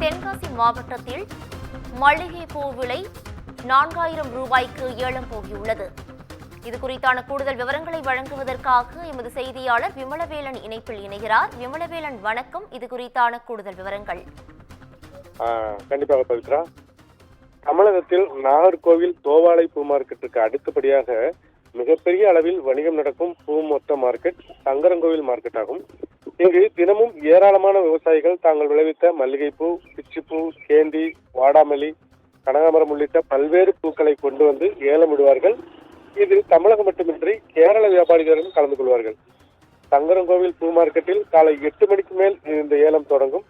தென்காசி மாவட்டத்தில் மல்லிகை பூ விலை 4000 ரூபாய்க்கு ஏலம் போகியுள்ளது. இது குறித்தான கூடுதல் விவரங்களை வழங்குவதற்காக எமது செய்தியாளர் விமலவேலன் இணைப்பில் இணைகிறார். விமலவேலன், வணக்கம். இது குறித்தான கூடுதல் விவரங்கள். கண்டிப்பாக பவித்ரா. தமிழகத்தில் நாகர்கோவில் தோவாளை பூ மார்க்கெட்டுக்கு அடுத்தபடியாக மிகப்பெரிய அளவில் வணிகம் நடக்கும் பூ மொத்த மார்க்கெட் சங்கரன்கோவில் மார்க்கெட் ஆகும். இங்கு தினமும் ஏராளமான விவசாயிகள் தாங்கள் விளைவித்த மல்லிகைப்பூ, பிச்சிப்பூ, கேந்தி, வாடாமல்லி, கனகாமரம் உள்ளிட்ட பல்வேறு பூக்களை கொண்டு வந்து ஏலம் விடுவார்கள். இதில் தமிழகம் மட்டுமின்றி கேரள வியாபாரிகளும் கலந்து கொள்வார்கள். சங்கரன்கோவில் பூ மார்க்கெட்டில் காலை 8 மணிக்கு மேல் இந்த ஏலம் தொடங்கும்.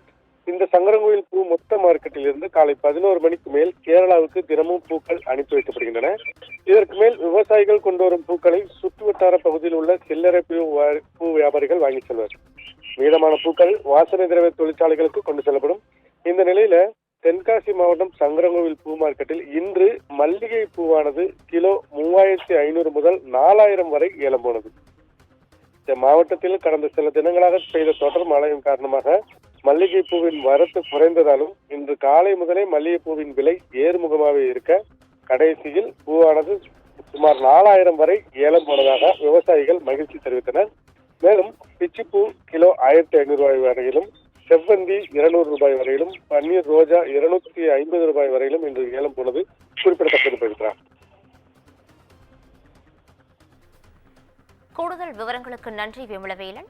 இந்த சங்கரன்கோவில் பூ மொத்த மார்க்கெட்டில் இருந்து காலை 11 மணிக்கு மேல் கேரளாவுக்கு தினமும் பூக்கள் அனுப்பி வைக்கப்படுகின்றன. இதற்கு மேல் விவசாயிகள் கொண்டு வரும் பூக்களை சுற்றுவட்டார பகுதியில் உள்ள சில்லறை பூ வியாபாரிகள் வாங்கி செல்வர். மீதமான பூக்கள் வாசனை திரவ தொழிற்சாலைகளுக்கு கொண்டு செல்லப்படும். இந்த நிலையில தென்காசி மாவட்டம் சங்கரன்கோவில் பூ மார்க்கெட்டில் இன்று மல்லிகை பூவானது கிலோ 3500 முதல் 4000 வரை ஏலம் போனது. இந்த மாவட்டத்தில் கடந்த சில தினங்களாக பெய்த தொடர் மழையின் காரணமாக மல்லிகை பூவின் வரத்து குறைந்ததாலும் இன்று காலை முதலே மல்லிகை பூவின் விலை ஏறுமுகமாக இருக்க கடைசியில் பூவானது சுமார் 4000 வரை ஏலம் போனதாக விவசாயிகள் மகிழ்ச்சி தெரிவித்தனர். மேலும் பிச்சிப்பூ கிலோ 1500 ரூபாய் வரையிலும், செவ்வந்தி 200 ரூபாய் வரையிலும், பன்னீர் ரோஜா 250 ரூபாய் வரையிலும் இன்று ஏலம் போனது குறிப்பிடத்தக்கது. கூடுதல் விவரங்களுக்கு நன்றி விமலவேலன்.